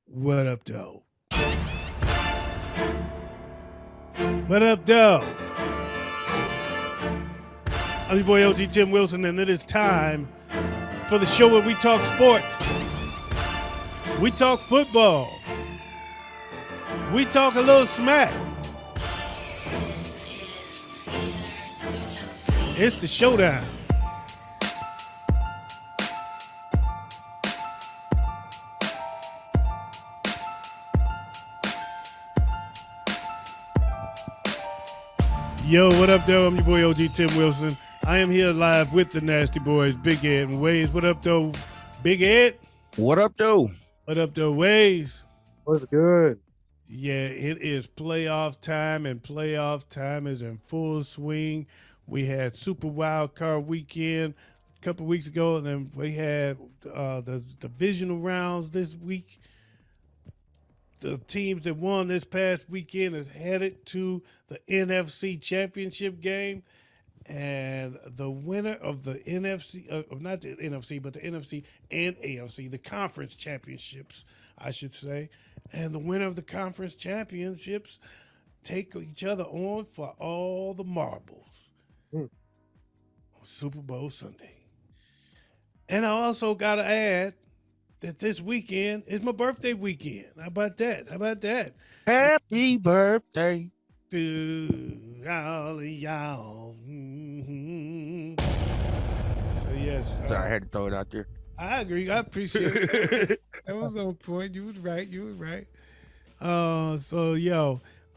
What up, though? What up, though? I'm your boy OG Tim Wilson, and it is time for the show where we talk sports. We talk football. We talk a little smack. It's the Showdown. Yo, what up, though? I'm your boy OG Tim Wilson. I am here live with the Nasty Boys, Big Ed and Waze. What up, though, Big Ed? What up, though? What up, though, Waze? What's good? Yeah, it is playoff time, and playoff time is in full swing. We had Super Wild Card Weekend a couple of weeks ago, and then we had the divisional rounds this week. The teams that won this past weekend is headed to the NFC Championship game. And the winner of the NFC, not the NFC, but the NFC and AFC, the conference championships, I should say. And the winner of the conference championships take each other on for all the marbles on Super Bowl Sunday. And I also got to add that this weekend is my birthday weekend. How about that? Happy birthday to all of y'all. Mm-hmm. So, yes. Sorry, I had to throw it out there. I agree. I appreciate it. That was on point. You was right. So,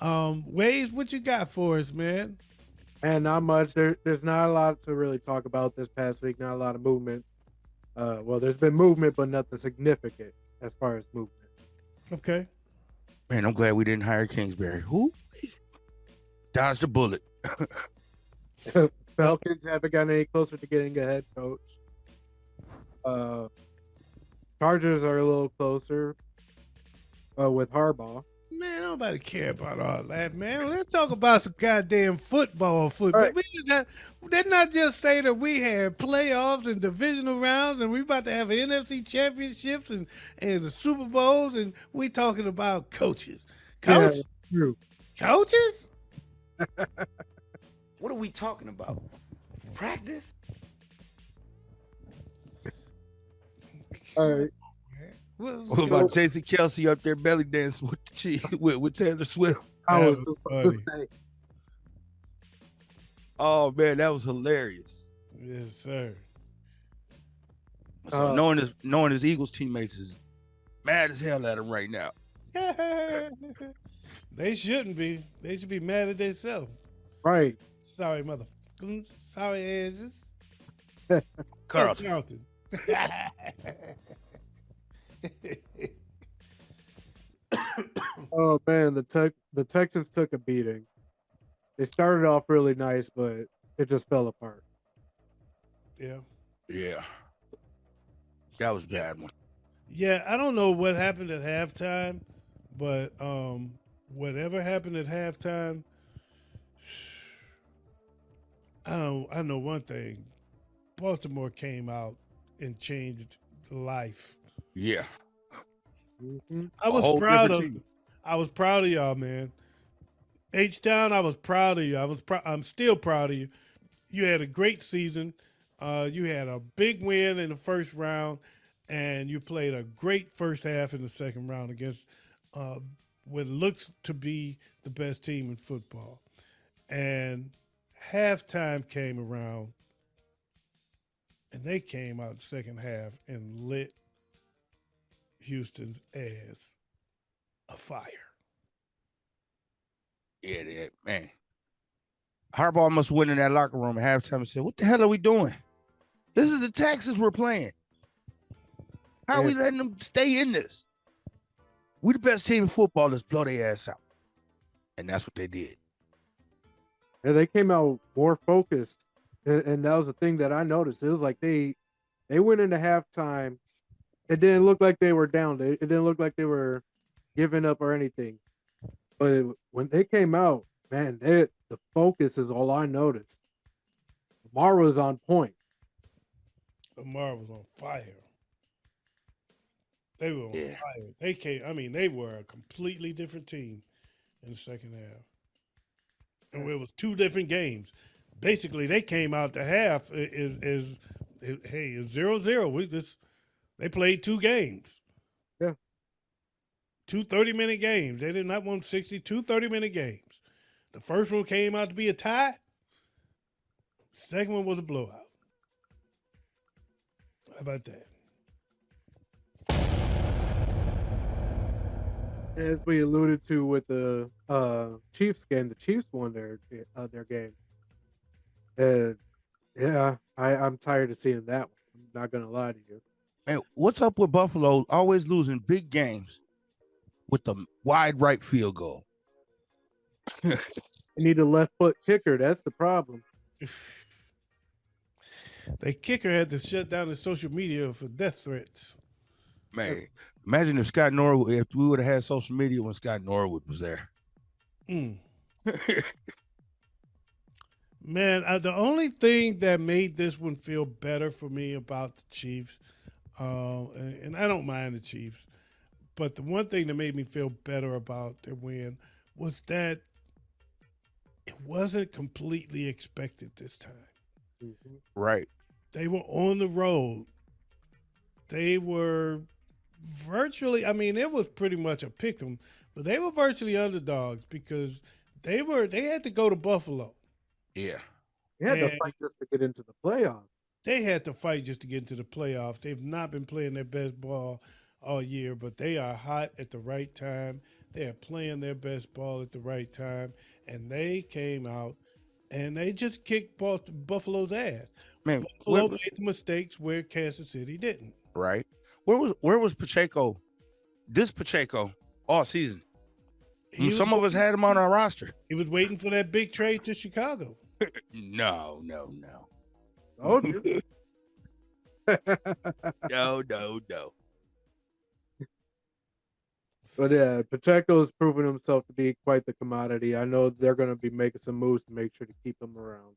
Waze, what you got for us, man? And not much. There's not a lot to really talk about this past week. Not a lot of movement. There's been movement, but nothing significant as far as movement. Okay. Man, I'm glad we didn't hire Kingsbury. Who? Dodged a bullet. Falcons haven't gotten any closer to getting a head coach. Chargers are a little closer with Harbaugh. Man, nobody care about all that, man. Let's talk about some goddamn football. Right. Did not just say that we had playoffs and divisional rounds and we about to have NFC championships and the Super Bowls, and we talking about coaches. Yeah, true. Coaches? What are we talking about? Practice? All right. What about Jason Kelsey up there belly dancing with Taylor Swift? I was supposed to say. Oh man, that was hilarious. Yes, sir. So knowing his Eagles teammates is mad as hell at him right now. They shouldn't be. They should be mad at themselves. Right. Sorry, mother. Sorry, asses. Carlton. Oh man, the Texans took a beating. They started off really nice, but it just fell apart. Yeah. That was a bad one. Yeah, I don't know what happened at halftime, but whatever happened at halftime, I know one thing. Baltimore came out and changed life. Yeah. Mm-hmm. I was proud of y'all, man. H-Town, I was proud of you. I'm still proud of you. You had a great season. You had a big win in the first round, and you played a great first half in the second round against what looks to be the best team in football. And halftime came around, and they came out the second half and lit Houston's ass afire. Yeah, man. Harbaugh must win in that locker room at halftime and said, "What the hell are we doing? This is the Texans we're playing. How are we letting them stay in this? We the best team in football. Let's blow their ass out." And that's what they did. Yeah, they came out more focused, and that was the thing that I noticed. It was like they went into halftime. It didn't look like they were down. It didn't look like they were giving up or anything. But when they came out, man, the focus is all I noticed. Lamar was on point. Lamar was on fire. They were on Yeah. fire. They came. I mean, they were a completely different team in the second half, and it was two different games. Basically, they came out the half hey, it's 0-0. They played two games, Yeah. two 30-minute games. They did not won 2 30-minute games. The first one came out to be a tie. The second one was a blowout. How about that? As we alluded to with the Chiefs game, the Chiefs won their game. And yeah, I'm tired of seeing that one. I'm not gonna lie to you. And what's up with Buffalo always losing big games with the wide right field goal? You need a left foot kicker. That's the problem. The kicker had to shut down his social media for death threats. Man, imagine if Scott Norwood, if we would have had social media when Scott Norwood was there. Mm. Man, the only thing that made this one feel better for me about the Chiefs, and I don't mind the Chiefs, but the one thing that made me feel better about their win was that it wasn't completely expected this time. Mm-hmm. Right. They were on the road. They were virtually, I mean, it was pretty much a pick 'em, but they were virtually underdogs because they had to go to Buffalo. Yeah. They had to And fight just to get into the playoffs. they had to fight just to get into the playoffs. They've not been playing their best ball all year, but they are hot at the right time. They are playing their best ball at the right time, and they came out and they just kicked Buffalo's ass. Man, Buffalo made the mistakes where Kansas City didn't. right. Where was Pacheco? This Pacheco all season. Some of us had him on our roster. He was waiting for that big trade to Chicago. No. Oh, dude. No. But yeah, Pacheco's proven himself to be quite the commodity. I know they're going to be making some moves to make sure to keep him around.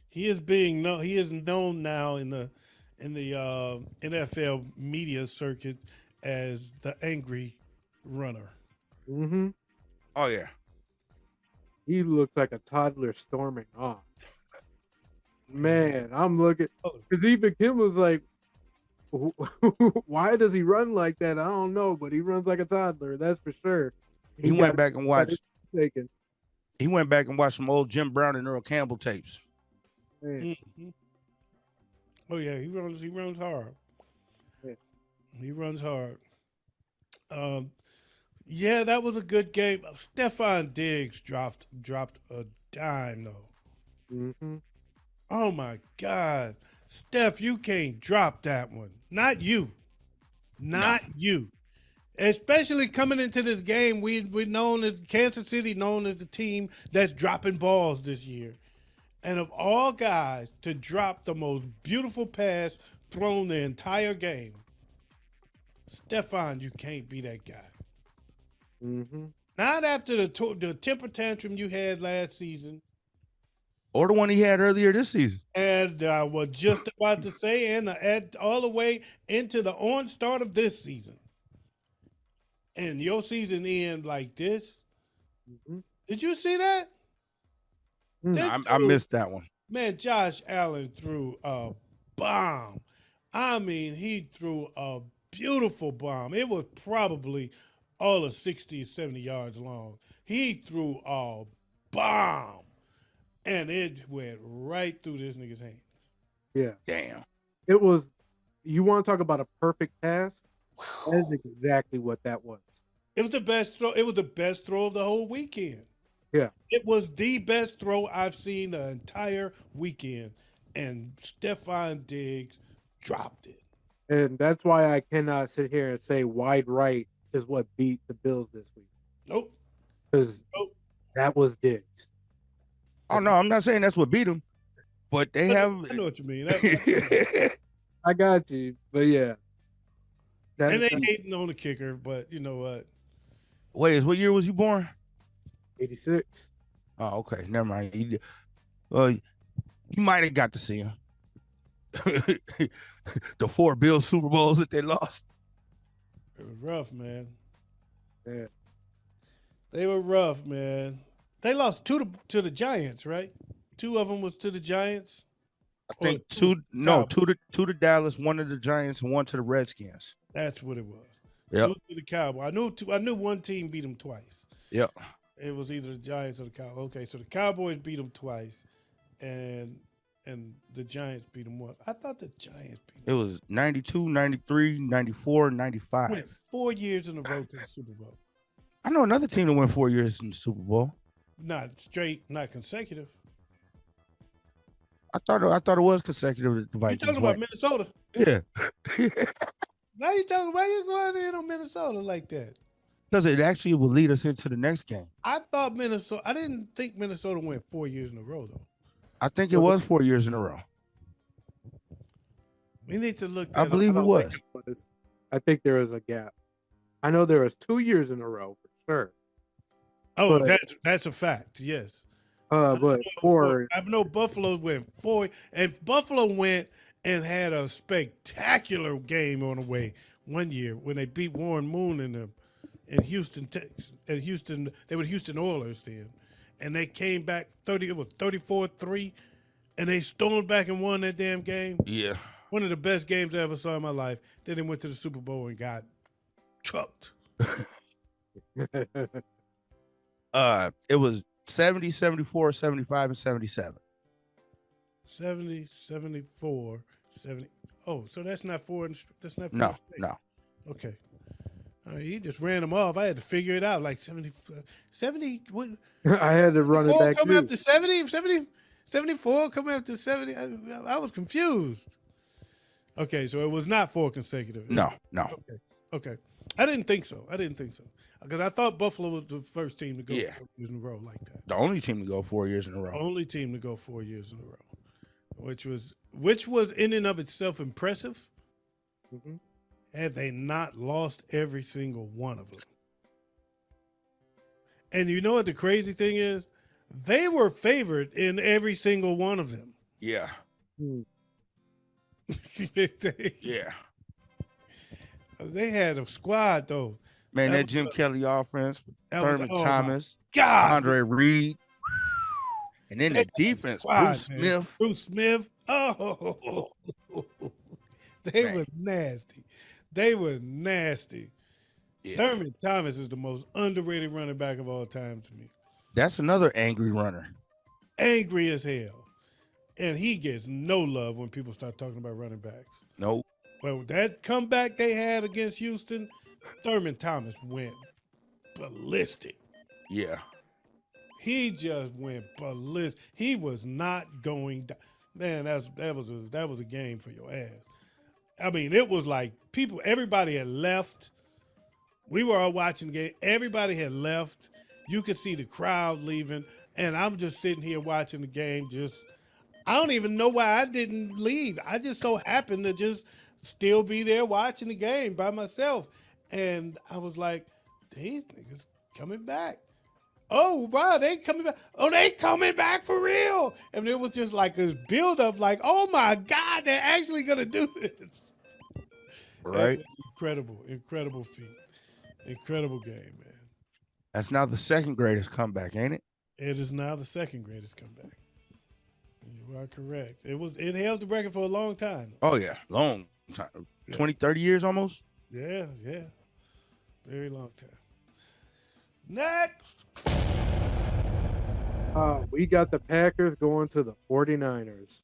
He is known now in the NFL media circuit as the angry runner. Mm-hmm. Oh yeah. He looks like a toddler storming off. Man, I'm looking because even Kim was like, "Why does he run like that? I don't know, but he runs like a toddler. That's for sure." He went back and watched. Taken. He went back and watched some old Jim Brown and Earl Campbell tapes. Mm-hmm. Oh yeah, he runs hard. Yeah. He runs hard. Yeah, that was a good game. Stephon Diggs dropped a dime though. Mm-hmm. Oh my God, Steph, you can't drop that one. Not you. Not you. Especially coming into this game, we're known as Kansas City, known as the team that's dropping balls this year. And of all guys to drop the most beautiful pass thrown the entire game, Stephon, you can't be that guy. Mm-hmm. Not after the temper tantrum you had last season. Or the one he had earlier this season. And I was just about to say, and all the way into the on start of this season. And your season end like this. Mm-hmm. Did you see that? I missed that one. Man, Josh Allen threw a bomb. I mean, he threw a beautiful bomb. It was probably all of 60 or 70 yards long. He threw a bomb. And it went right through this nigga's hands. Yeah. Damn. It was, you want to talk about a perfect pass? That is exactly what that was. It was the best throw. It was the best throw of the whole weekend. Yeah. It was the best throw I've seen the entire weekend. And Stephon Diggs dropped it. And that's why I cannot sit here and say wide right is what beat the Bills this week. Nope. Because that was Diggs. Oh no, I'm not saying that's what beat them, but they have. I know what you mean. I got you, but yeah. And they hating on the kicker, but you know what? Wait, what year was you born? 86. Oh, okay. Never mind. You might have got to see him. The 4 Bills Super Bowls that they lost. It was rough, man. Yeah. They were rough, man. They lost to the Giants, right? Two of them was to the Giants. I Or think two Cowboys. to the Dallas, one to the Giants, and one to the Redskins. That's what it was. Yep. Two to the Cowboys. I knew one team beat them twice. Yep. It was either the Giants or the Cowboys. Okay, so the Cowboys beat them twice, and the Giants beat them once. I thought the Giants beat It them. was 92, 93, 94, Went 95. 4 years in a row to the Super Bowl. I know another team that went 4 years in the Super Bowl. Not straight, not consecutive. I thought it was consecutive that the You Vikings talking about went. Minnesota? Yeah. Now you talking? Why you going in on Minnesota like that? Because it actually will lead us into the next game. I thought Minnesota. I didn't think Minnesota went 4 years in a row though. I think it was 4 years in a row. We need to look. I That believe up. it was. I think there was a gap. I know there was 2 years in a row for sure. Oh, but- that's a fact. Yes. But for I know Buffalo went 4, and Buffalo went and had a spectacular game on the way one year when they beat Warren Moon in Houston, Texas. And Houston, they were Houston Oilers then, and they came back 34-3, and they stormed back and won that damn game. Yeah. One of the best games I ever saw in my life. Then they went to the Super Bowl and got trucked. It was 70, 74, 75, and 77. 70, 74, 70. Oh, so that's not four. That's not four. No, straight. no. Okay. He just ran them off. I had to figure it out. Like 70 what? I had to run it back. Come too. after 70, 74, come after 70. I was confused. Okay, so it was not 4 consecutive. No. Okay. I didn't think so. Because I thought Buffalo was the first team to go 4 Yeah. years in a row like that. The only team to go 4 years in a row. Only team to go 4 years in a row, which was in and of itself impressive. Mhm. Had they not lost every single one of them. And you know what the crazy thing is? They were favored in every single one of them. Yeah. Yeah. They had a squad though. Man, That that was Jim Kelly offense, that was- Thurman oh, my Thomas, God, Andre Reed, and then that defense, squad, Bruce man. Smith. Bruce Smith. Oh, they Man. were nasty. They were nasty. Yeah. Thurman Thomas is the most underrated running back of all time to me. That's another angry runner. Angry as hell. And he gets no love when people start talking about running backs. Nope. But that comeback they had against Houston, Thurman Thomas went ballistic. Yeah. He just went ballistic. He was not going down. Man, that was a game for your ass. I mean, it was like everybody had left. We were all watching the game. Everybody had left. You could see the crowd leaving. And I'm just sitting here watching the game. I don't even know why I didn't leave. I just so happened to just still be there watching the game by myself. And I was like, these niggas coming back. Oh, wow, they coming back. Oh, they coming back for real. And it was just like this buildup, like, oh my God, they're actually going to do this. Right. Incredible feat. Incredible game, man. That's now the second greatest comeback, ain't it? It is now the second greatest comeback. You are correct. It held the record for a long time. Oh, yeah. Long time. 20, 30 years almost? Yeah. Very long time. Next. We got the Packers going to the 49ers.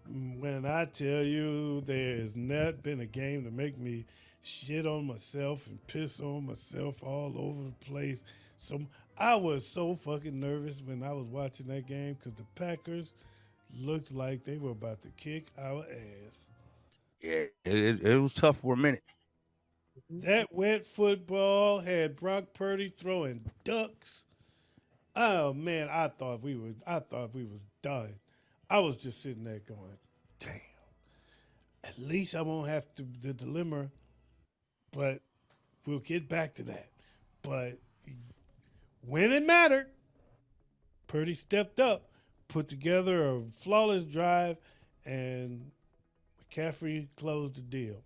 When I tell you there has not been a game to make me shit on myself and piss on myself all over the place. So I was so fucking nervous when I was watching that game because the Packers looked like they were about to kick our ass. Yeah. It was tough for a minute. That wet football had Brock Purdy throwing ducks. Oh man, I thought we was done. I was just sitting there going, damn. At least I won't have the dilemma, but we'll get back to that. But when it mattered, Purdy stepped up, put together a flawless drive, and McCaffrey closed the deal.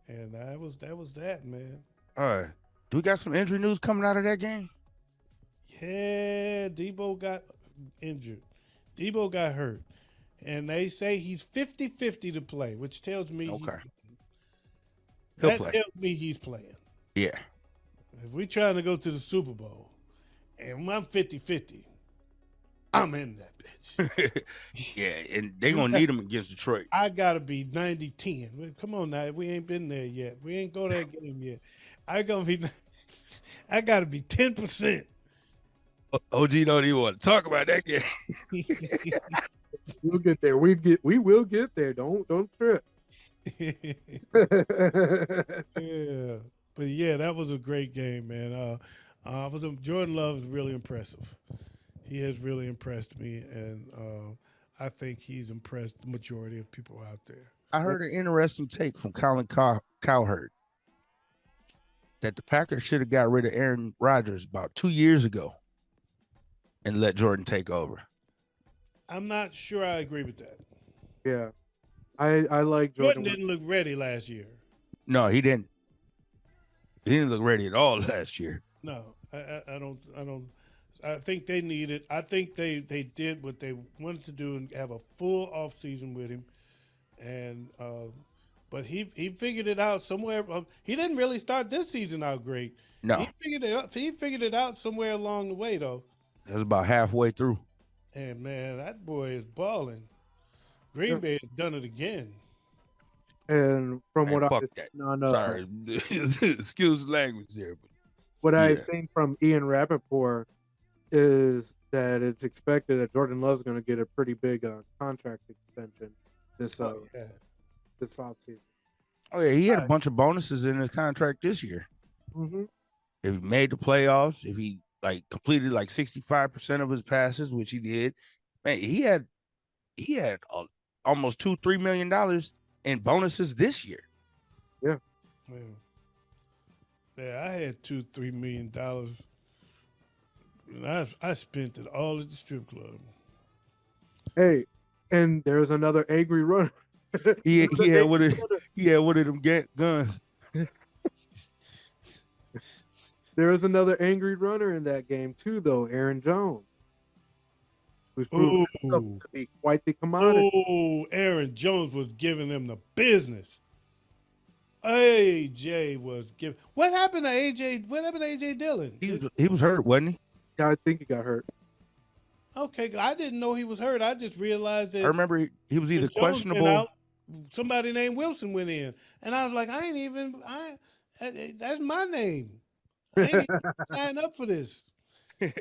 And that, man. Do we got some injury news coming out of that game? Yeah, Debo got injured. Debo got hurt. And they say he's 50-50 to play, which tells me Okay, he'll that play. tells me he's playing. Yeah. If we trying to go to the Super Bowl and I'm 50-50, I'm in that bitch. Yeah, and they're gonna need him against Detroit. I gotta be 90-10. Come on now, we ain't been there yet. We ain't go that game yet. I gotta be 10%. OG don't even want to talk about that game. We'll get there. We will get there. Don't trip. Yeah, but yeah, that was a great game, man. Jordan Love is really impressive. He has really impressed me, and I think he's impressed the majority of people out there. I heard an interesting take from Colin Cowherd that the Packers should have got rid of Aaron Rodgers about 2 years ago and let Jordan take over. I'm not sure I agree with that. Yeah, I like Jordan Jordan. didn't look ready last year. No, he didn't. He didn't look ready at all last year. No, I don't. I think they needed. I think they did what they wanted to do and have a full off season with him, and but he figured it out somewhere. He didn't really start this season out great. No, He figured it out somewhere along the way though. it was about halfway through. And man, that boy is balling. Green Bay has done it again. And from Man, what fuck I that. no, Sorry, excuse the language there, but what Yeah. I've seen from Ian Rappaport is that it's expected that Jordan Love's going to get a pretty big contract extension this Yeah. this offseason. oh yeah, he had a bunch of bonuses in his contract this year. Mm-hmm. If he made the playoffs, if he completed 65% of his passes, which he did, man, he had almost $2-3 million in bonuses this year. Man. Yeah, I had $2-3 million. And I spent it all at the strip club. Hey, and there's another angry runner. He had one of them guns. There is another angry runner in that game too, though. Aaron Jones, who's proven himself to be quite the commodity. Oh, Aaron Jones was giving them the business. AJ was giving. What happened to AJ? What happened to AJ Dillon? He was hurt, wasn't he? Yeah, I think he got hurt. Okay, I didn't know he was hurt. I just realized that. I remember he was either when Jones questionable. went out, somebody named Wilson went in, and I was like, that's my name. I ain't even signed up for this. I'm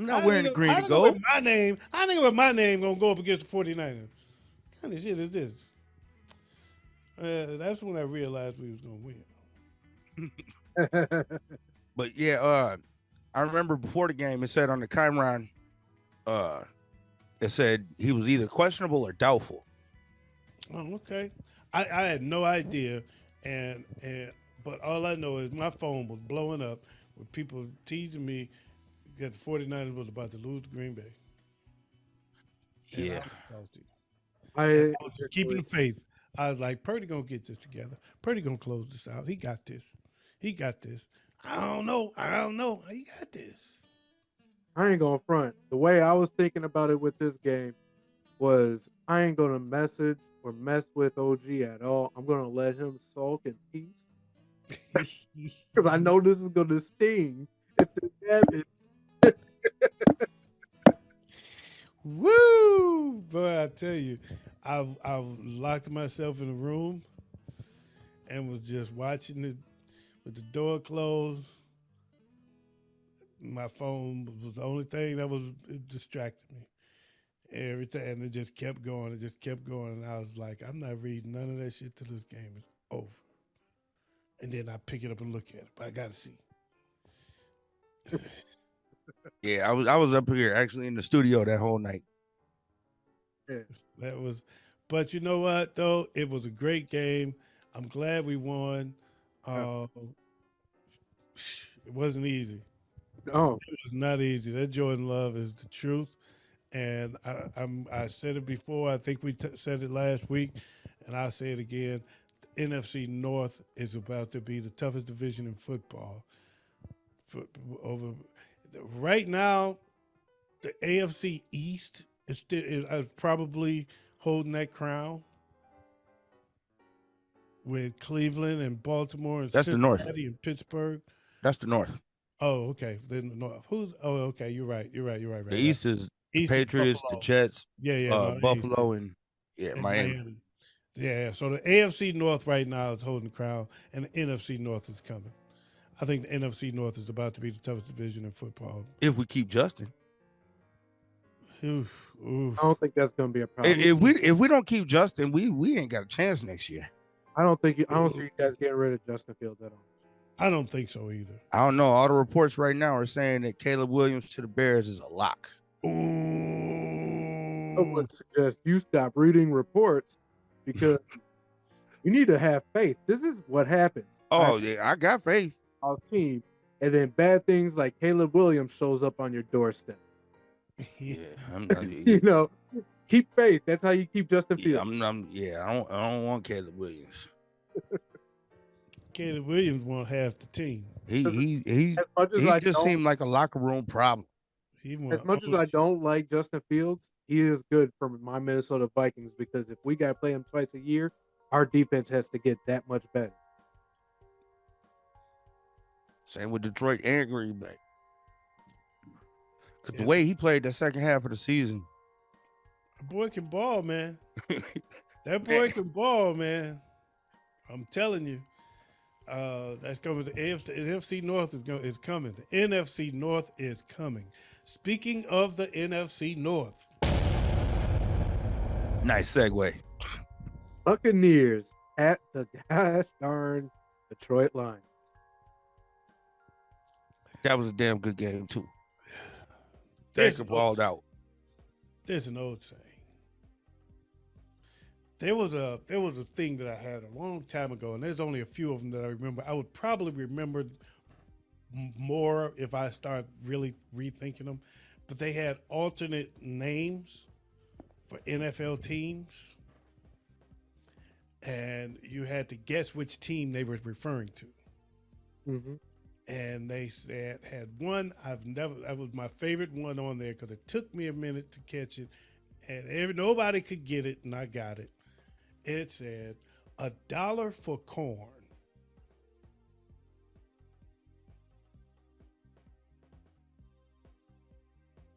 not wearing the green to go. I think with my name gonna go up against the 49ers. What kind of shit is this? That's when I realized we was gonna win. But yeah, I remember before the game it said on the Chiron, it said he was either questionable or doubtful. Oh, okay. I had no idea, and but all I know is my phone was blowing up with people teasing me that the 49ers was about to lose to Green Bay. And Yeah. I was just keeping the faith. I was like, Purdy gonna get this together. Purdy gonna close this out. He got this. I don't know. He got this. I ain't gonna front. The way I was thinking about it with this game was I ain't gonna message or mess with OG at all. I'm gonna let him sulk in peace. Because I know this is gonna sting if this happens. Woo! Boy, I tell you, I locked myself in a room and was just watching it with the door closed. My phone was the only thing that was distracting me. Everything, and it just kept going. And I was like, I'm not reading none of that shit till this game is over. And then I pick it up and look at it. But I gotta see. Yeah, I was up here actually in the studio that whole night. Yeah. But you know what though? It was a great game. I'm glad we won. It wasn't easy. No, it was not easy. That Jordan Love is the truth, and I said it before. I think we said it last week, and I'll say it again. NFC North is about to be the toughest division in football. Over right now, the AFC East is probably holding that crown with Cleveland and Baltimore and That's the North. Cincinnati and Pittsburgh. That's the North. Oh, okay. Then the North. Who's? Oh, okay. You're right. Right. The East is the East is Patriots, the Buffalo. Jets, Yeah. No, the East Buffalo, and and Miami. Yeah. So the AFC North right now is holding the crown, and the NFC North is coming. I think the NFC North is about to be the toughest division in football. If we keep Justin, Oof. I don't think that's going to be a problem. if we don't keep Justin, we ain't got a chance next year. I don't see you guys getting rid of Justin Fields at all. I don't think so either. I don't know. All the reports right now are saying that Caleb Williams to the Bears is a lock. Ooh. I would suggest you stop reading reports because you need to have faith. This is what happens. Oh, yeah, I got faith. Our team, and then bad things like Caleb Williams shows up on your doorstep. Yeah, You know, keep faith. That's how you keep Justin yeah, Fields. I don't want Caleb Williams. Caleb Williams won't have the team. He As much as I just don't- seemed like a locker room problem. As much as I don't like Justin Fields, he is good for my Minnesota Vikings because if we got to play him twice a year, our defense has to get that much better. Same with Detroit and Green Bay. Because the way he played the second half of the season. That boy can ball, man. That boy can ball, man. I'm telling you. That's coming. The NFC North is coming. The NFC North is coming. Speaking of the NFC North. Nice segue. Buccaneers at the gosh darn Detroit Lions. That was a damn good game too. There's Baker an balled out. There's an old saying. There was a thing that I had a long time ago, and there's only a few of them that I remember. I would probably remember more if I start really rethinking them. But they had alternate names for NFL teams, and you had to guess which team they were referring to. Mm-hmm. And they said had one that was my favorite one on there because it took me a minute to catch it, and nobody could get it, and I got it. It said $1 for corn.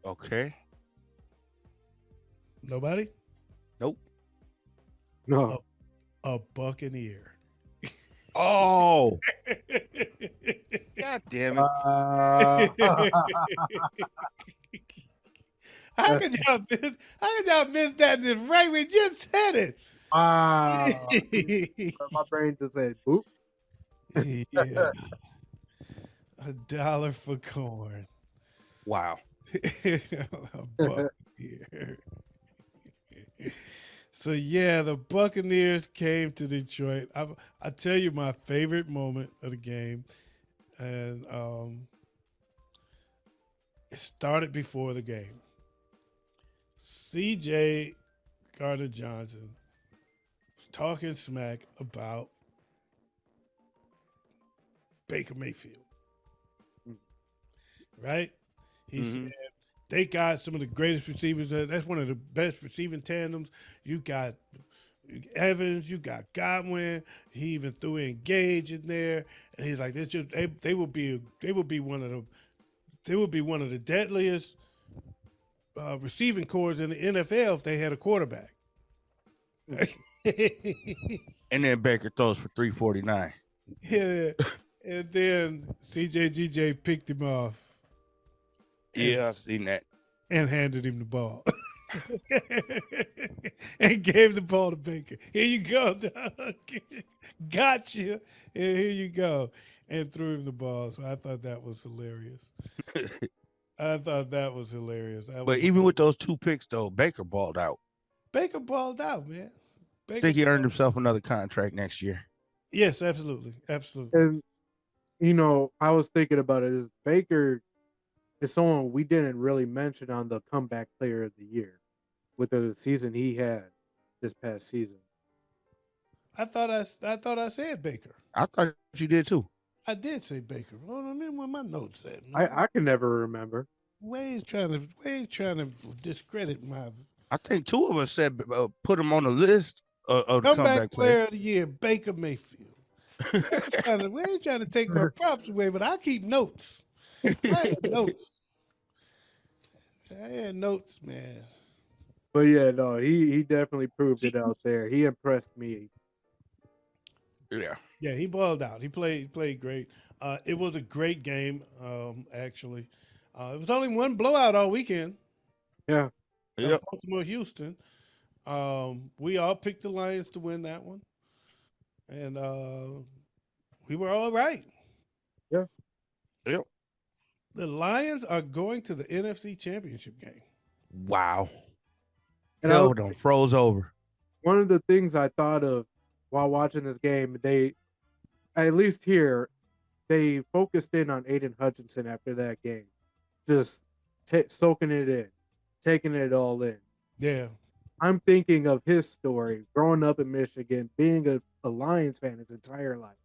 Okay. Nobody? Nope. No. A Buccaneer. Oh. God damn it. How could y'all miss that? And right, we just said it. My brain just said, boop. Yeah. $1 for corn. Wow. A Buccaneer. So yeah, the Buccaneers came to Detroit. I tell you my favorite moment of the game, and it started before the game. C.J. Gardner-Johnson was talking smack about Baker Mayfield, right? He said they got some of the greatest receivers. That's one of the best receiving tandems. You got Evans, you got Godwin. He even threw in Gage in there, and he's like, they will be one of the deadliest receiving corps in the NFL if they had a quarterback. And then Baker throws for 349. Yeah, and then CJGJ picked him off. Yeah, I seen that. And handed him the ball. And gave the ball to Baker. Here you go, dog. Gotcha. And here you go. And threw him the ball. So I thought that was hilarious. But even with those 2 picks, though, Baker balled out. Baker balled out, man. I think he earned himself another contract next year. Yes, absolutely. Absolutely. And, you know, I was thinking about it. Is Baker is someone we didn't really mention on the comeback player of the year with the season he had this past season. I thought I said Baker. I thought you did too. I did say Baker. Hold on, man, where my notes at? I can never remember. Way's trying to discredit my I think two of us said put him on the list of the comeback comeback player. player of the year, Baker Mayfield. We ain't trying to take my props away, but I keep notes. I had notes. I had notes, man. But yeah, no, he definitely proved it out there. He impressed me. Yeah. Yeah, he balled out. He played great. It was a great game, actually. It was only one blowout all weekend. Yeah. Yep. Baltimore, Houston. We all picked the Lions to win that one, and we were all right. Yeah. Yep. The Lions are going to the NFC Championship game. Wow. And Hell done froze over. one of the things I thought of while watching this game, they at least here they focused in on Aiden Hutchinson after that game, just soaking it in, taking it all in. Yeah, I'm thinking of his story growing up in Michigan, being a Lions fan his entire life,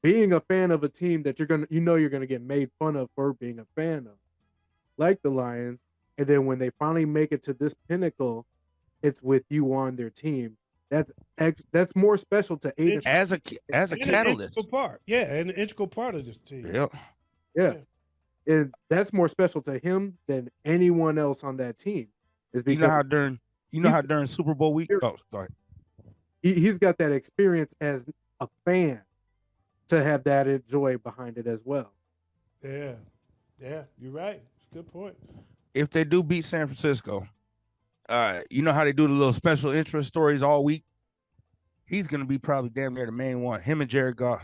being a fan of a team that you're gonna get made fun of for being a fan of, like the Lions, and then when they finally make it to this pinnacle, it's with you on their team. That's that's more special to Aiden. As a and an catalyst. integral part. Yeah, and an integral part of this team. Yep. Yeah. And that's more special to him than anyone else on that team. Is You know because how during Super Bowl week. Oh, go ahead. he's got that experience as a fan to have that joy behind it as well. Yeah, you're right. It's a good point. If they do beat San Francisco, you know how they do the little special interest stories all week? He's gonna be probably damn near the main one. Him and Jared Goff.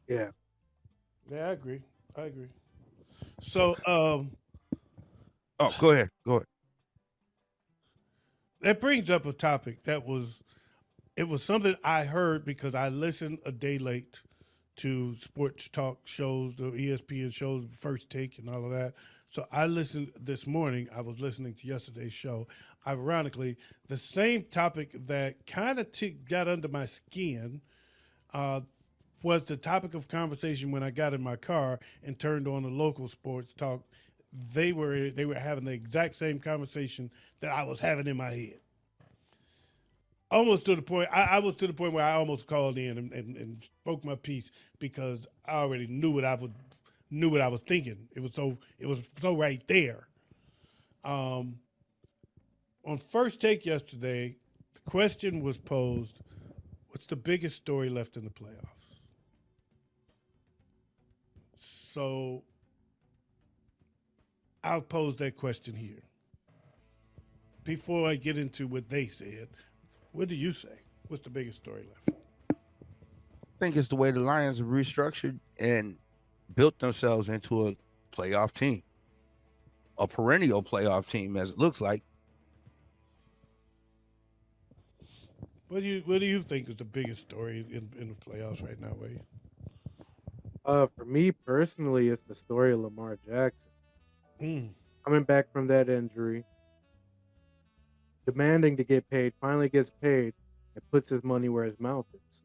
Yeah. Yeah, I agree. So, Oh, go ahead. that brings up a topic it was something I heard because I listened a day late to sports talk shows, the ESPN shows, First Take, and all of that. So I listened this morning. I was listening to yesterday's show. Ironically, the same topic that kind of got under my skin was the topic of conversation when I got in my car and turned on the local sports talk. They were having the exact same conversation that I was having in my head. Almost to the point, I was to the point where I almost called in and spoke my piece because I already knew what I was thinking. It was so right there. On First Take yesterday, the question was posed: what's the biggest story left in the playoffs? So I'll pose that question here. Before I get into what they said, what do you say? What's the biggest story left? I think it's the way the Lions have restructured and built themselves into a playoff team, a perennial playoff team, as it looks like. What do you think is the biggest story in the playoffs right now, Wade? For me personally, it's the story of Lamar Jackson Mm. coming back from that injury, demanding to get paid, finally gets paid, and puts his money where his mouth is.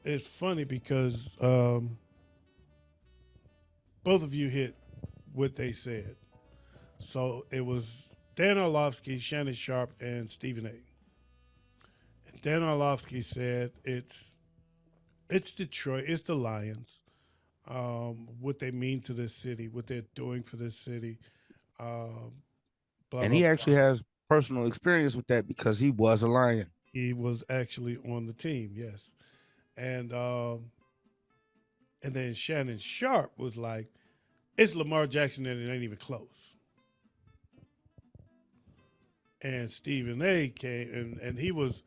It's funny because both of you hit what they said. So it was Dan Orlovsky, Shannon Sharp, and Stephen A. And Dan Orlovsky said it's Detroit, it's the Lions, what they mean to this city, what they're doing for this city. Blah, And blah, he blah. actually has personal experience with that because he was a Lion. He was actually on the team, yes. And then Shannon Sharp was like, it's Lamar Jackson and it ain't even close. And Stephen A came and he was,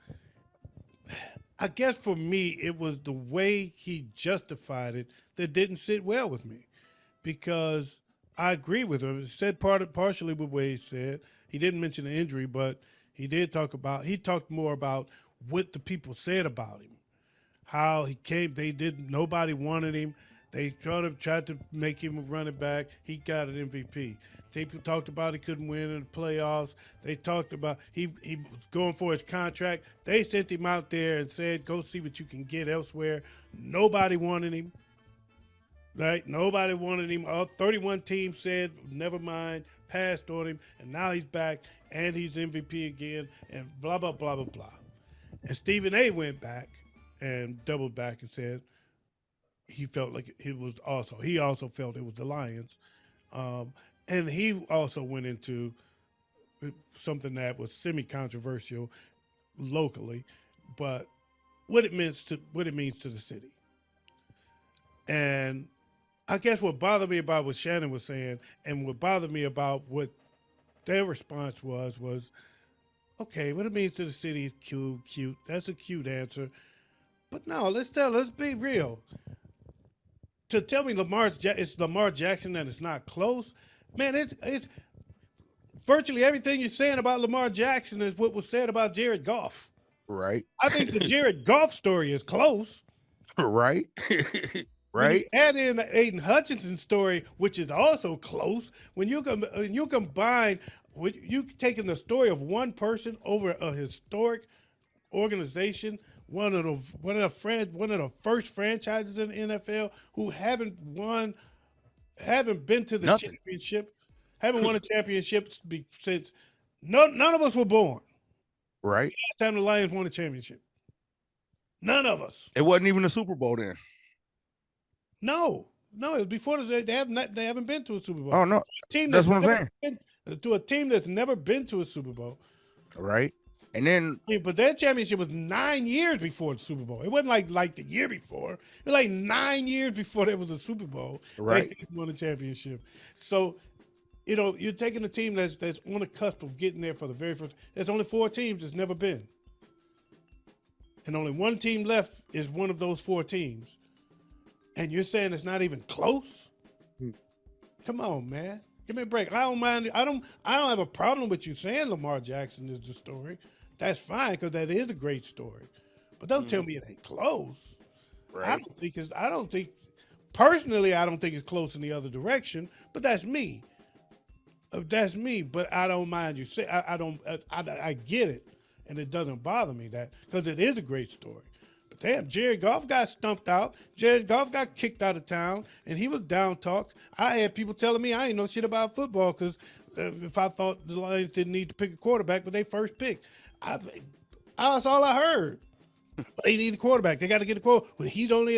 I guess for me, it was the way he justified it that didn't sit well with me because I agree with him. It said partially with what he said. He didn't mention the injury, but he talked more about what the people said about him, how he came. Nobody wanted him. They tried to make him a running back. He got an MVP. People talked about he couldn't win in the playoffs. They talked about he was going for his contract. They sent him out there and said, "Go see what you can get elsewhere." Nobody wanted him. Right? Nobody wanted him. All 31 teams said, "Never mind," passed on him, and now he's back and he's MVP again, and blah blah blah blah blah. And Stephen A. went back and doubled back and said he felt like it was also he also felt it was the Lions, and he also went into something that was semi controversial locally, but what it means to the city. And I guess what bothered me about what Shannon was saying, and what bothered me about what their response was okay, what it means to the city is cute. That's a cute answer. But no, let's be real. To tell me it's Lamar Jackson that it's not close, man, it's virtually everything you're saying about Lamar Jackson is what was said about Jared Goff. Right. I think the Jared Goff story is close. Right. When you Right. add in the Aiden Hutchinson story, which is also close, when you combine, when you taking the story of one person over a historic organization, one of the first franchises in the NFL who haven't been to the Nothing. championship, haven't won a championship since none of us were born. Right. Last time the Lions won a championship, none of us. It wasn't even a Super Bowl then. No, it was before this. They haven't been to a Super Bowl. Oh no. Team That's what I'm never saying. to a team that's never been to a Super Bowl. Right. And then I mean, but their championship was 9 years before the Super Bowl. It wasn't like the year before. It was like 9 years before there was a Super Bowl. Right. They won a championship. So, you're taking a team that's on the cusp of getting there for the very first. There's only 4 teams that's never been, and only one team left is one of those 4 teams. And you're saying it's not even close? Come on, man. Give me a break. I don't mind. I don't have a problem with you saying Lamar Jackson is the story. That's fine because that is a great story. But don't tell me it ain't close. right. I don't think personally I don't think it's close in the other direction. But that's me. That's me. But I don't mind you say I get it, and it doesn't bother me that because it is a great story. But damn, Jared Goff got stumped out. Jared Goff got kicked out of town, and he was down talked. I had people telling me I ain't know shit about football because if I thought the Lions didn't need to pick a quarterback, but they first pick, that's all I heard. But they need a quarterback. They got to get a quarterback. Well, he's only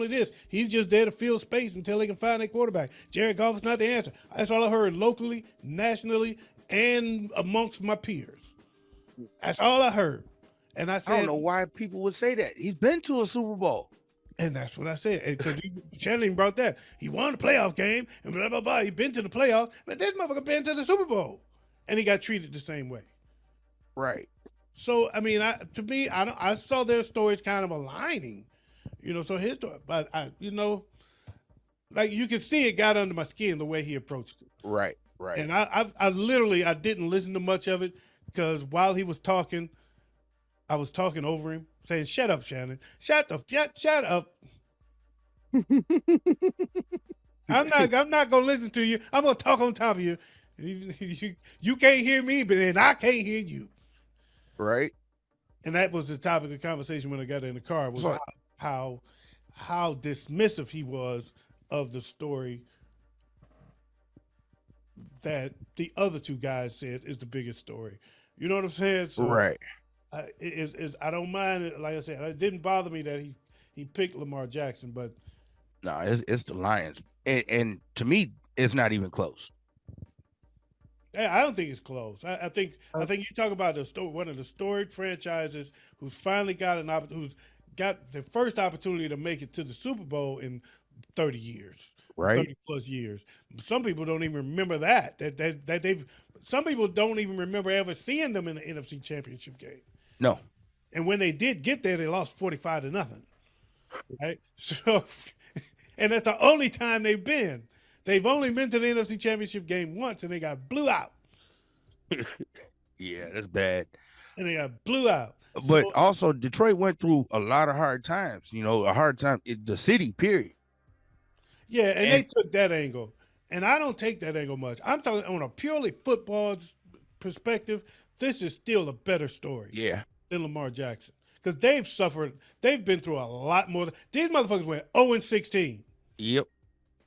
this. He's just there to fill space until they can find a quarterback. Jared Goff is not the answer. That's all I heard locally, nationally, and amongst my peers. That's all I heard. And I said, I don't know why people would say that. He's been to a Super Bowl. and that's what I said. Because Shannon brought that. He won the playoff game and blah, blah, blah. He been to the playoffs, but this motherfucker been to the Super Bowl. And he got treated the same way. Right. So, I mean, I saw their stories kind of aligning, so his story, but like you can see it got under my skin the way he approached it. Right. Right. And I literally, I didn't listen to much of it because while he was talking, I was talking over him saying, "Shut up, Shannon. Shut up. I'm not going to listen to you. I'm going to talk on top of you. You can't hear me, but then I can't hear you." right. And that was the topic of conversation when I got in the car was So- how dismissive he was of the story that the other 2 guys said is the biggest story. You know what I'm saying? So Right. I don't mind it. Like I said, it didn't bother me that he picked Lamar Jackson, but No, it's the Lions. And to me, it's not even close. I don't think it's close. I think you talk about one of the storied franchises who's finally got who's got the first opportunity to make it to the Super Bowl in 30 years, Right. 30 plus years. Some people don't even remember that they've. Some people don't even remember ever seeing them in the NFC Championship game. No. And when they did get there, they lost 45-0. Right. So, and that's the only time they've been. They've only been to the NFC Championship game once, and they got blew out. Yeah, that's bad. And they got blew out. But So- also, Detroit went through a lot of hard times. A hard time. The city, period. Yeah, and And they took that angle. And I don't take that angle much. I'm talking on a purely football perspective. This is still a better story yeah, than Lamar Jackson because they've suffered. They've been through a lot more. These motherfuckers went 0-16, yep,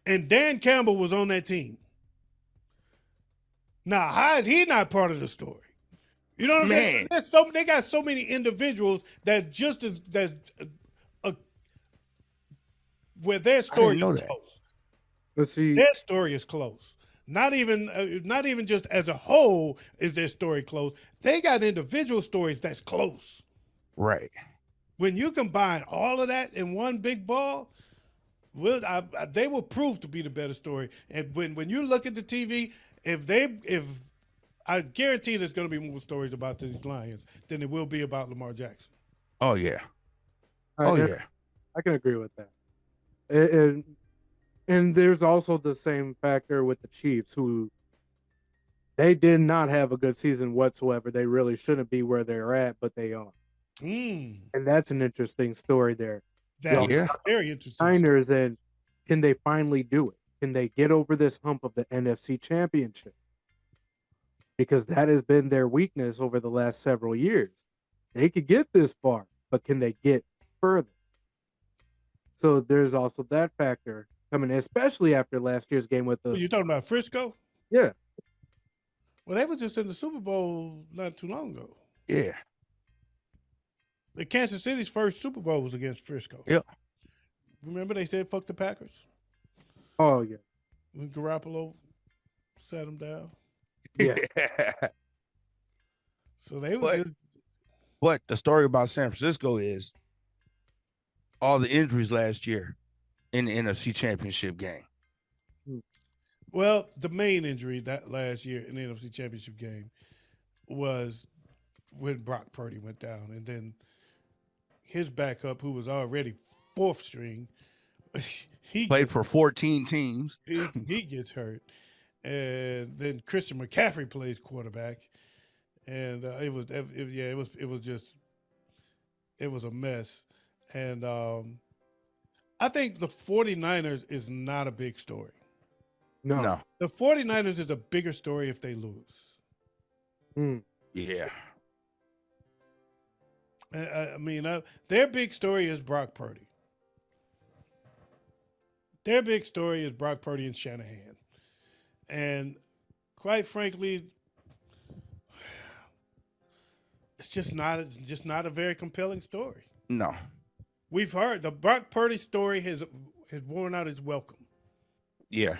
and Dan Campbell was on that team. Now, how is he not part of the story? You know what I'm saying? man. They got so many individuals that's just as uh, where their I didn't story know is that. close. Let's see. Their story is close. Not even just as a whole is their story close. They got individual stories that's close. Right. When you combine all of that in one big ball, they will prove to be the better story. And when you look at the TV, if I guarantee there's going to be more stories about these Lions than there will be about Lamar Jackson. Oh yeah. I, Oh and yeah. I can agree with that. And there's also the same factor with the Chiefs, who they did not have a good season whatsoever. They really shouldn't be where they're at, but they are. Mm, And that's an interesting story there. that Yo, is Yeah. a very interesting. Niners, and can they finally do it? Can they get over this hump of the NFC Championship? Because that has been their weakness over the last several years. They could get this far, but can they get further? So there's also that factor coming, especially after last year's game with the You talking about Frisco? yeah. Well, they were just in the Super Bowl not too long ago. Yeah. The Kansas City's first Super Bowl was against Frisco. Yep. Remember they said fuck the Packers? Oh yeah. When Garoppolo sat them down. Yeah. So they were But- just But the story about San Francisco is all the injuries last year in the NFC Championship game. well, the main injury that last year in the NFC Championship game was when Brock Purdy went down, and then his backup, who was already fourth string, he Played gets, for 14 teams. he gets hurt, and then Christian McCaffrey plays quarterback, and it was a mess, and I think the 49ers is not a big story. No. No. The 49ers is a bigger story if they lose. Yeah. I mean, their big story is Brock Purdy. Their big story is Brock Purdy and Shanahan. And quite frankly, it's just not a very compelling story. No. We've heard the Brock Purdy story has worn out its welcome. Yeah.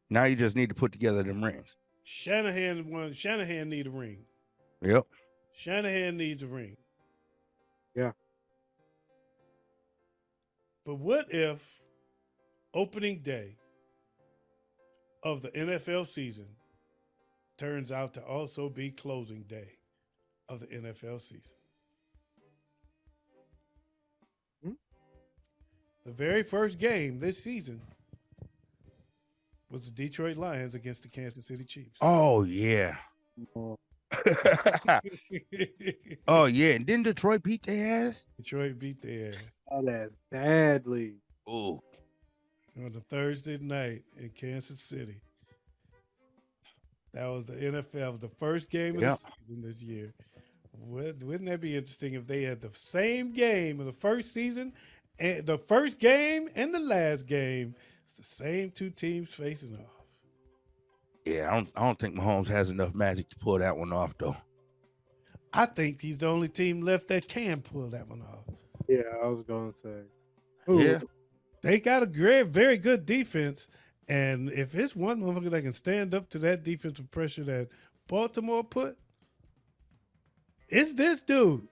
Now you just need to put together them rings. Shanahan need a ring. Yep. Shanahan needs a ring. Yeah. But what if opening day of the NFL season turns out to also be closing day of the NFL season? The very first game this season was the Detroit Lions against the Kansas City Chiefs. Oh yeah. Oh, Oh yeah. And didn't Detroit beat their ass? Detroit beat their ass that ass badly. Oh. on the Thursday night in Kansas City. That was the NFL, the first game of the season this year. Wouldn't that be interesting if they had the same game in the first season, and the first game and the last game? It's the same two teams facing off. Yeah, I don't think Mahomes has enough magic to pull that one off though. I think he's the only team left that can pull that one off. Yeah, I was gonna say. Yeah. They got a great, very good defense, and if it's one motherfucker that can stand up to that defensive pressure that Baltimore put, it's this dude.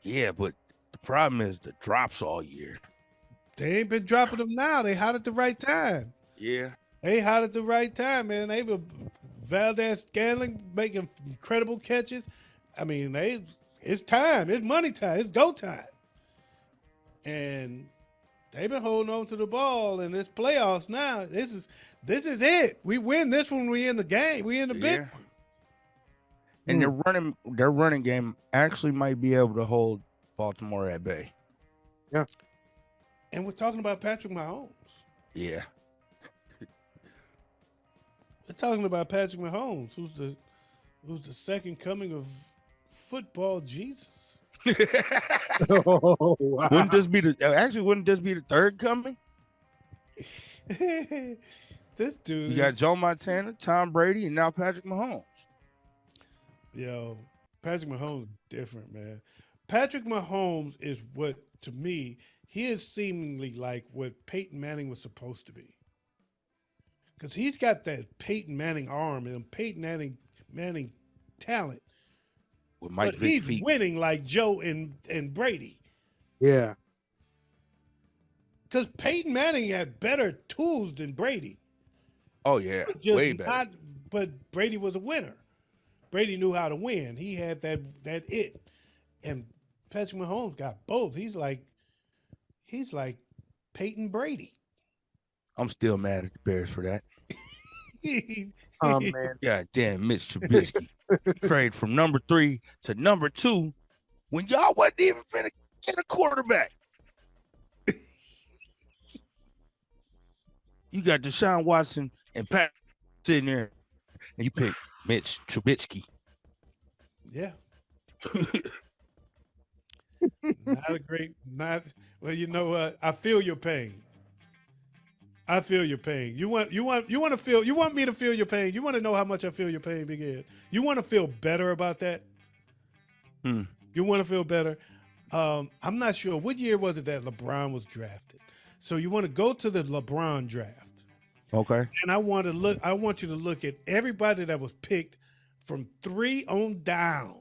Yeah, but the problem is the drops all year. They ain't been dropping them now. They hot at the right time. Yeah. They hot at the right time, man. They were Valdez Scanlon making incredible catches. I mean, it's time. It's money time. It's go time. And they've been holding on to the ball in this playoffs now. This is it. We win this one. We in the game. We in the big one. And their running game actually might be able to hold Baltimore at bay. Yeah. And we're talking about Patrick Mahomes. Yeah. We're talking about Patrick Mahomes, who's the second coming of football Jesus. Oh, wow. Wouldn't this be the third coming? This dude You got Joe Montana, Tom Brady, and now Patrick Mahomes. Yo, Patrick Mahomes is different, man. Patrick Mahomes is what, to me, he is seemingly like what Peyton Manning was supposed to be. Because he's got that Peyton Manning arm and Peyton Manning talent. With Mike But Vick he's feet. winning like Joe and Brady. Yeah. Because Peyton Manning had better tools than Brady. Oh yeah, Just way better. But Brady was a winner. Brady knew how to win. He had that it. And Patrick Mahomes got both. He's like Peyton Brady. I'm still mad at the Bears for that. Man. God damn, Mitch Trubisky. Trade from number 3 to number 2 when y'all wasn't even finna get a quarterback. You got Deshaun Watson and Pat sitting there, and you pick Mitch Trubisky. Yeah. Well, you know what? I feel your pain. I feel your pain. You want me to feel your pain. You want to know how much I feel your pain, Big Ed. You want to feel better about that? You want to feel better? I'm not sure. What year was it that LeBron was drafted? So you want to go to the LeBron draft. Okay. And I want you to look at everybody that was picked from 3 on down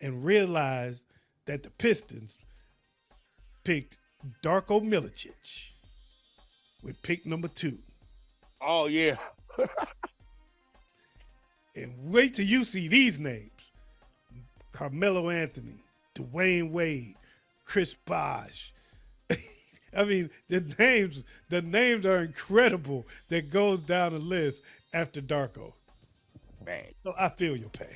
and realize that the Pistons picked Darko Milicic with pick number 2. Oh yeah. And wait till you see these names: Carmelo Anthony, Dwayne Wade, Chris Bosh. I mean, the names are incredible that goes down the list after Darko. Man. So I feel your pain.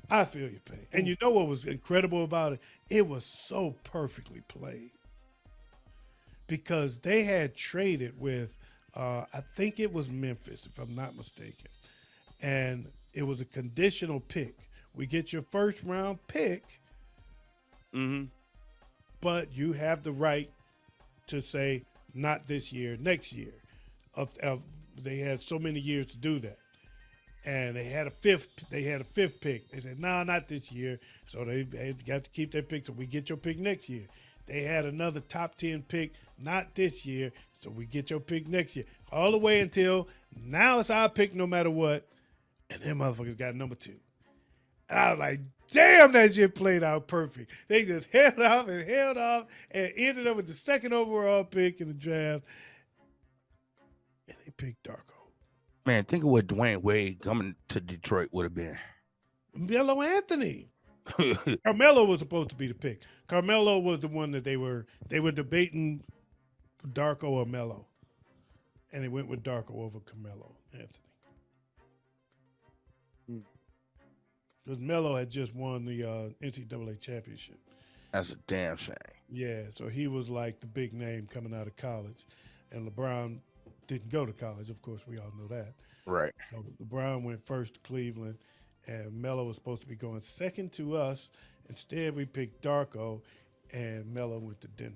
I feel your pain. And you know what was incredible about it? It was so perfectly played. Because they had traded with, I think it was Memphis, if I'm not mistaken. And it was a conditional pick. We get your first round pick, but you have the right to say, not this year, next year. They had so many years to do that. And they had a fifth pick. They said, no, not this year. So they got to keep their pick. So we get your pick next year. They had another top 10 pick, not this year. So we get your pick next year. All the way until now it's our pick no matter what. And them motherfuckers got number 2. And I was like, damn, that shit played out perfect. They just held off and ended up with the second overall pick in the draft. And they picked Darko. Man, think of what Dwayne Wade coming to Detroit would have been. Melo Anthony. Carmelo was supposed to be the pick. Carmelo was the one that they were debating Darko or Melo. And they went with Darko over Carmelo Anthony. Because Melo had just won the NCAA championship. That's a damn shame. Yeah, so he was like the big name coming out of college. And LeBron didn't go to college. Of course, we all know that. Right. So LeBron went first to Cleveland, and Melo was supposed to be going second to us. Instead, we picked Darko, and Melo went to Denver.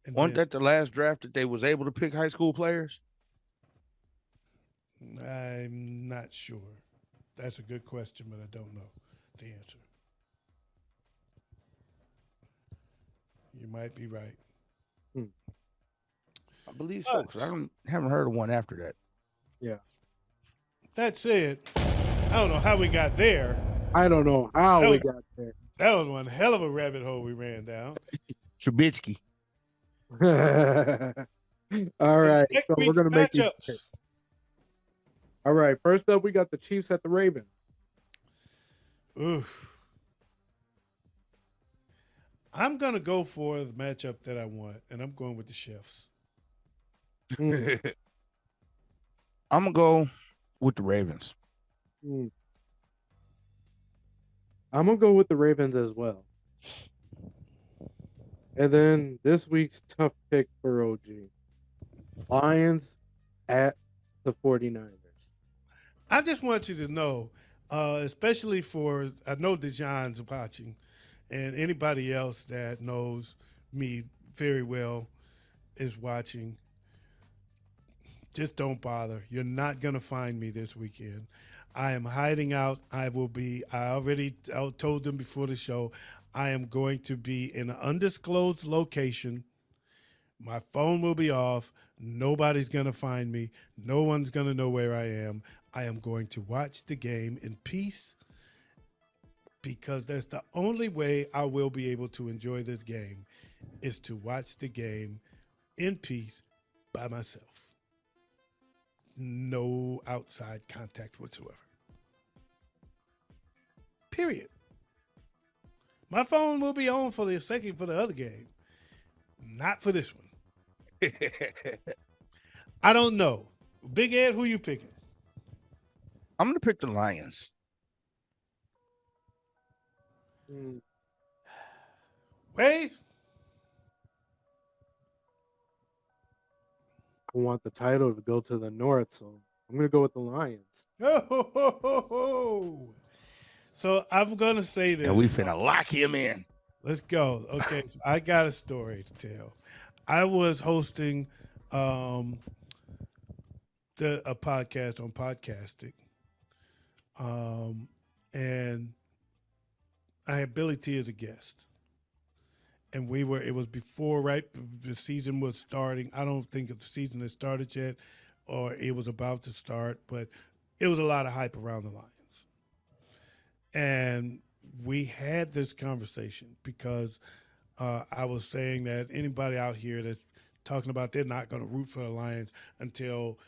And Wasn't that the last draft that they was able to pick high school players? I'm not sure. That's a good question, but I don't know the answer. You might be right. I believe so, because I haven't heard of one after that. Yeah. That said, I don't know how we got there. I don't know how we got there. That was one hell of a rabbit hole we ran down. Trubisky. All right, next so we're week's gonna make these. matchups. All right, first up, we got the Chiefs at the Ravens. Oof. I'm gonna go for the matchup that I want, and I'm going with the Chiefs. I'm gonna go with the Ravens. I'm gonna go with the Ravens as well. And then this week's tough pick for OG. Lions at the 49ers. I just want you to know, especially for I know Dejan's watching, and anybody else that knows me very well is watching. Just don't bother. You're not gonna find me this weekend. I am hiding out. I will be. I already told them before the show. I am going to be in an undisclosed location. My phone will be off. Nobody's going to find me. No one's going to know where I am. I am going to watch the game in peace because that's the only way I will be able to enjoy this game is to watch the game in peace by myself. No outside contact whatsoever. Period. My phone will be on for the second for the other game, not for this one. I don't know. Big Ed, who you picking? I'm gonna pick the Lions. Ways? I want the title to go to the North, so I'm gonna go with the Lions. Oh, so I'm gonna say this. And we finna lock him in. Let's go. Okay, I got a story to tell. I was hosting a podcast on podcasting, and I had Billy T as a guest, and it was before the season was starting. I don't think the season had started yet, or it was about to start, but it was a lot of hype around the Lions. And we had this conversation because I was saying that anybody out here that's talking about they're not going to root for the Lions until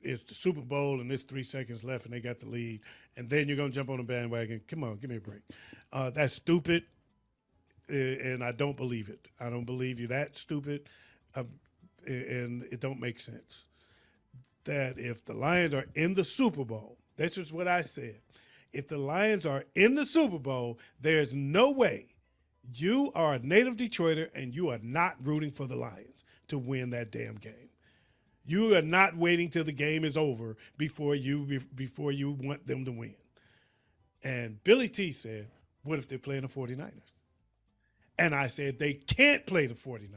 it's the Super Bowl and there's 3 seconds left and they got the lead, and then you're going to jump on the bandwagon. Come on, give me a break. That's stupid, and I don't believe it. I don't believe you that stupid, and it don't make sense. That if the Lions are in the Super Bowl, that's just what I said. If the Lions are in the Super Bowl, there's no way you are a native Detroiter and you are not rooting for the Lions to win that damn game. You are not waiting till the game is over before you want them to win. And Billy T said, what if they're playing the 49ers? And I said, they can't play the 49ers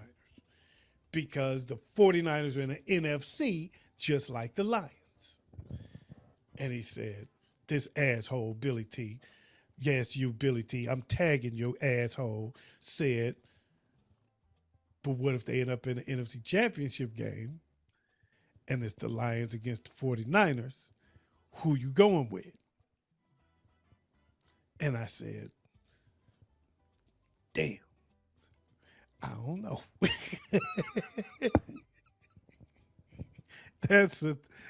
because the 49ers are in the NFC just like the Lions. And he said, this asshole, Billy T, yes, you, Billy T, I'm tagging your asshole, said, but what if they end up in the NFC Championship game and it's the Lions against the 49ers? Who you going with? And I said, damn, I don't know.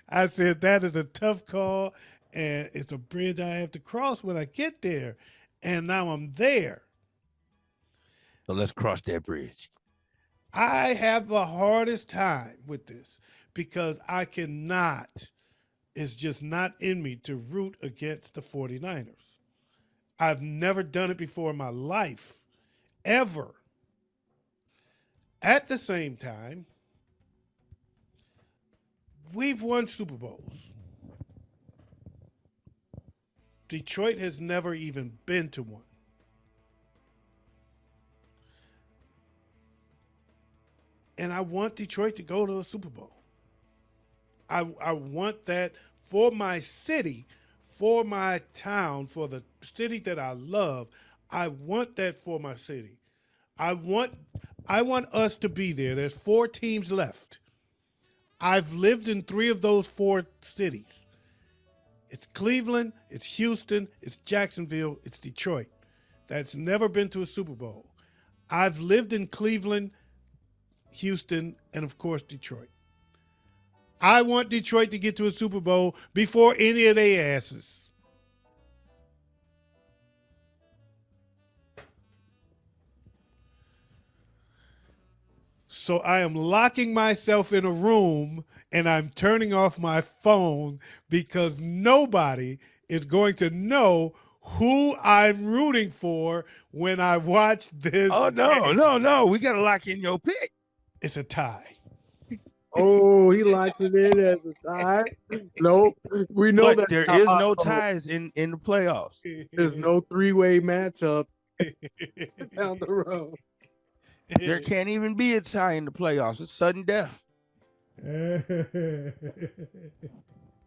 I said, that is a tough call. And it's a bridge I have to cross when I get there. And now I'm there. So let's cross that bridge. I have the hardest time with this because I cannot, it's just not in me to root against the 49ers. I've never done it before in my life, ever. At the same time, we've won Super Bowls. Detroit has never even been to one. And I want Detroit to go to a Super Bowl. I want that for my city, for my town, for the city that I love. I want that for my city. I want us to be there. There's 4 teams left. I've lived in 3 of those 4 cities. It's Cleveland, it's Houston, it's Jacksonville, it's Detroit. That's never been to a Super Bowl. I've lived in Cleveland, Houston, and of course, Detroit. I want Detroit to get to a Super Bowl before any of their asses. So I am locking myself in a room and I'm turning off my phone because nobody is going to know who I'm rooting for when I watch this. Oh no, game. no. We gotta lock in your pick. It's a tie. Oh, he locks it in as a tie. Nope. We know But that's there not is no possible. ties in the playoffs. There's no three-way matchup down the road. There can't even be a tie in the playoffs. It's sudden death.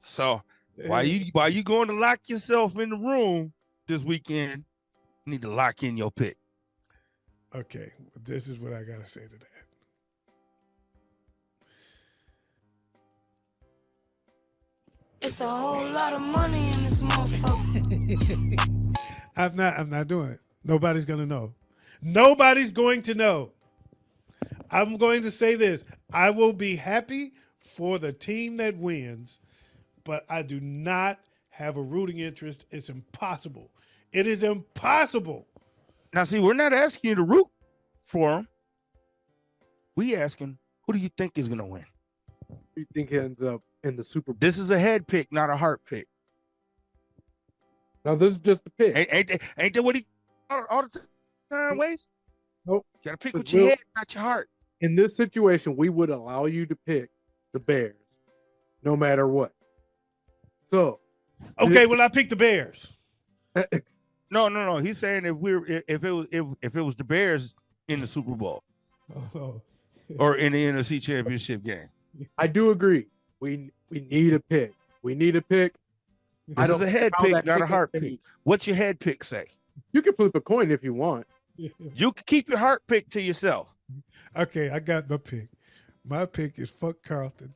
So while you going to lock yourself in the room this weekend, you need to lock in your pick. Okay, this is what I gotta say to that. It's a whole lot of money in this motherfucker. I'm not doing it. Nobody's gonna know. Nobody's going to know. I'm going to say this. I will be happy for the team that wins, but I do not have a rooting interest. It's impossible. It is impossible. Now, see, we're not asking you to root for them. We asking, who do you think is gonna win? Who do you think ends up in the Super Bowl? This is a head pick, not a heart pick. Now, this is just the pick. Ain't that what he all the time ways? Nope. You gotta pick But with your Will- head, not your heart. In this situation, we would allow you to pick the Bears, no matter what. So, Okay, well I picked the Bears. No. He's saying if it was the Bears in the Super Bowl Oh. or in the NFC Championship game. I do agree. We need a pick. We need a pick. This is a head how pick, that not a pick heart is pick. made. What's your head pick say? You can flip a coin if you want. You can keep your heart pick to yourself. Okay, I got my pick. My pick is fuck Carlton.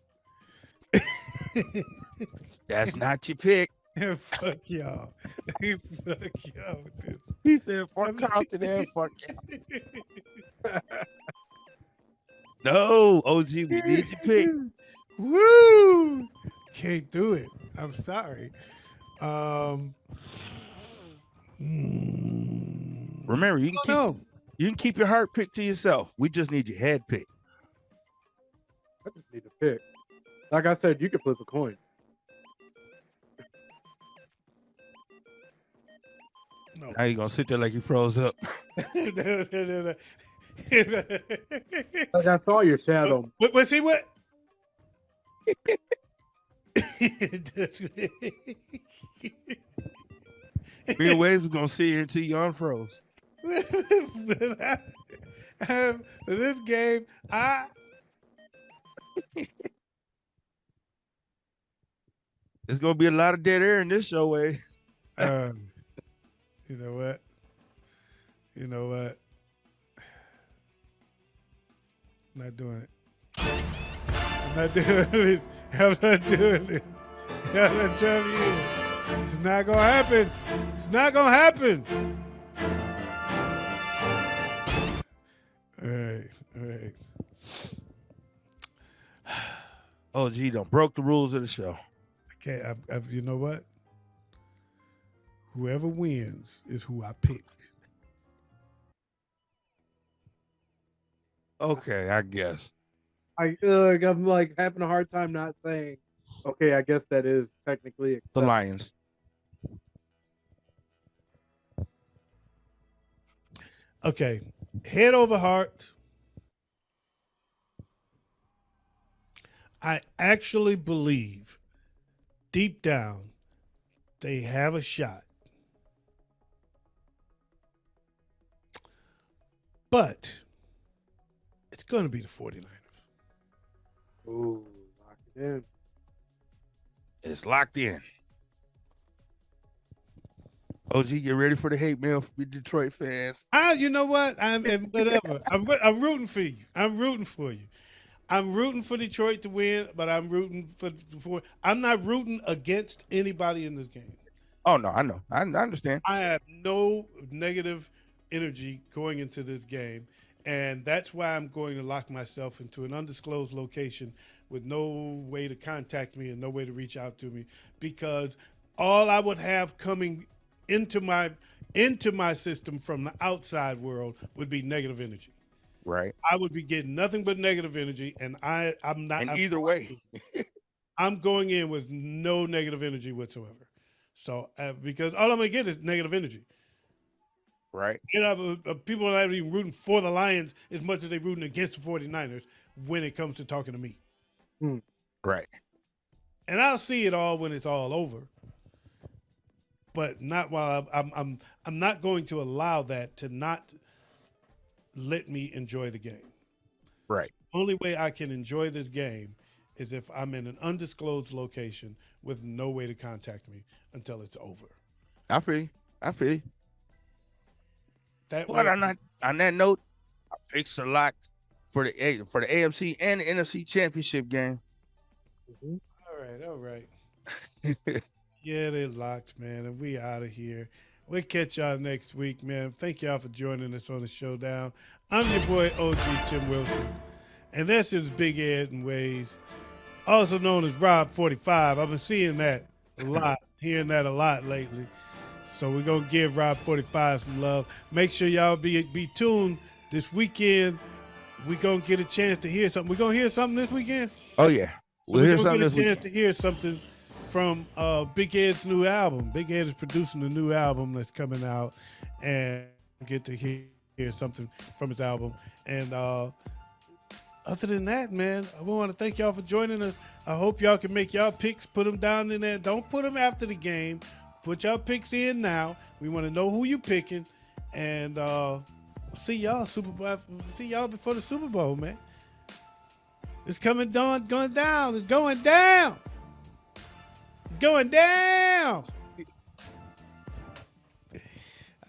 That's not your pick. And fuck y'all. Fuck y'all with this. He said, fuck Carlton and fuck y'all. No, OG, we need your pick. Woo! Can't do it. I'm sorry. Remember, you can keep your heart pick to yourself. We just need your head pick. I just need a pick. Like I said, you can flip a coin. No. Now you're gonna sit there like you froze up. Like I saw your shadow. What? See what? Me and Waze was gonna sit here until you unfroze. For this game, There's gonna be a lot of dead air in this show, Waze. you know what? You know what? I'm not doing it. I'm not doing it. I'm not doing it. I'm not telling you. It's not gonna happen. It's not gonna happen. All right. Oh, gee, done broke the rules of the show. Okay, you know what? Whoever wins is who I picked. Okay, I guess. I'm like having a hard time not saying. Okay, I guess that is technically The acceptable. Lions. Okay, head over heart. I actually believe deep down they have a shot. But it's going to be the 49ers. Ooh, lock it in. It's locked in. OG, get ready for the hate mail from the Detroit fans. You know what? Whatever. I'm rooting for you. I'm rooting for you. I'm rooting for Detroit to win, but I'm rooting for. I'm not rooting against anybody in this game. Oh no, I know. I understand. I have no negative energy going into this game, and that's why I'm going to lock myself into an undisclosed location with no way to contact me and no way to reach out to me, because all I would have coming into my system from the outside world would be negative energy. Right. I would be getting nothing but negative energy, and I'm either way, I'm going in with no negative energy whatsoever. So because all I'm gonna get is negative energy. Right. You know, people are not even rooting for the Lions as much as they're rooting against the 49ers when it comes to talking to me. Right. And I'll see it all when it's all over. But not while I'm not going to allow that to not let me enjoy the game. Right. Only way I can enjoy this game is if I'm in an undisclosed location with no way to contact me until it's over. I feel you. That But way, on that note, I fixed a lot for the AFC and the NFC championship game. all right. Yeah, they're locked, man, and we out of here. We'll catch y'all next week, man. Thank y'all for joining us on the Showdown. I'm your boy, OG Tim Wilson, and that's just Big Ed and Ways, also known as Rob 45. I've been seeing that a lot, hearing that a lot lately. So we're going to give Rob 45 some love. Make sure y'all be tuned this weekend. We're going to get a chance to hear something. We're going to hear something this weekend? Oh, yeah. We'll hear something this week. weekend. To hear something from Big Ed's new album. Big Ed is producing a new album that's coming out, and get to hear something from his album. And other than that, man, I want to thank y'all for joining us. I hope y'all can make y'all picks, put them down in there. Don't put them after the game. Put y'all picks in now. We want to know who you picking, and see y'all See y'all before the Super Bowl, man. It's going down. It's going down. It's going down.